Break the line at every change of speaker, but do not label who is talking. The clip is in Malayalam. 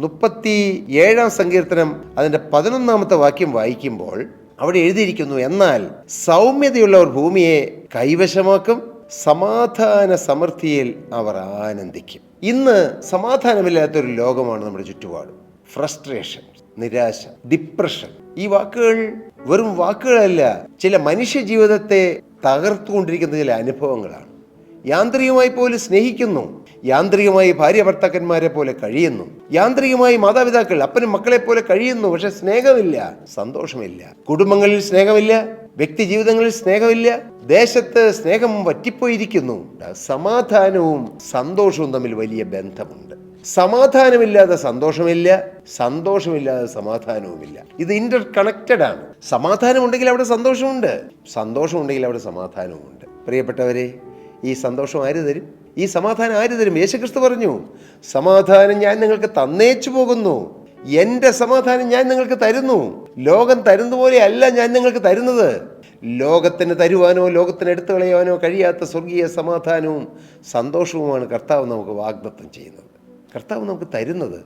37 സങ്കീർത്തനം അതിൻ്റെ 11 വാക്യം വായിക്കുമ്പോൾ അവിടെ എഴുതിയിരിക്കുന്നു, എന്നാൽ സൗമ്യതയുള്ളവർ ഭൂമിയെ കൈവശമാക്കും, സമാധാന സമൃദ്ധിയിൽ അവർ ആനന്ദിക്കും. ഇന്ന് സമാധാനമില്ലാത്തൊരു ലോകമാണ് നമ്മുടെ ചുറ്റുപാട്. ഫ്രസ്ട്രേഷൻ, നിരാശ, ഡിപ്രഷൻ, ഈ വാക്കുകൾ വെറും വാക്കുകളല്ല, ചില മനുഷ്യ ജീവിതത്തെ തകർത്തുകൊണ്ടിരിക്കുന്ന ചില അനുഭവങ്ങളാണ്. യാന്ത്രികമായി പോലും സ്നേഹിക്കുന്നു, യാന്ത്രികമായി ഭാര്യ ഭർത്താക്കന്മാരെ പോലെ കഴിയുന്നു, യാന്ത്രികമായി മാതാപിതാക്കൾ അപ്പനും മക്കളെ പോലെ കഴിയുന്നു. പക്ഷെ സ്നേഹമില്ല, സന്തോഷമില്ല, കുടുംബങ്ങളിൽ സ്നേഹമില്ല, വ്യക്തി ജീവിതങ്ങളിൽ സ്നേഹമില്ല, ദേശത്ത് സ്നേഹം വറ്റിപ്പോയിരിക്കുന്നു. സമാധാനവും സന്തോഷവും തമ്മിൽ വലിയ ബന്ധമുണ്ട്. സമാധാനമില്ലാതെ സന്തോഷമില്ല, സന്തോഷമില്ലാതെ സമാധാനവുമില്ല. ഇത് ഇന്റർ കണക്റ്റഡ് ആണ്. സമാധാനം ഉണ്ടെങ്കിൽ അവിടെ സന്തോഷമുണ്ട്, സന്തോഷം ഉണ്ടെങ്കിൽ അവിടെ സമാധാനവുമുണ്ട്. പ്രിയപ്പെട്ടവരെ, ഈ സന്തോഷം ആര് തരും? ഈ സമാധാനം ആര് തരും? യേശുക്രിസ്തു പറഞ്ഞു, സമാധാനം ഞാൻ നിങ്ങൾക്ക് തന്നേച്ചു പോകുന്നു, എൻ്റെ സമാധാനം ഞാൻ നിങ്ങൾക്ക് തരുന്നു. ലോകം തരുന്ന പോലെ അല്ല ഞാൻ നിങ്ങൾക്ക് തരുന്നത്. ലോകത്തിന് തരുവാനോ ലോകത്തിന് എടുത്തു കളയാനോ കഴിയാത്ത സ്വർഗീയ സമാധാനവും സന്തോഷവുമാണ് കർത്താവ് നമുക്ക് വാഗ്ദത്തം ചെയ്യുന്നത്. കർത്താവ് നമുക്ക് തരുന്നത്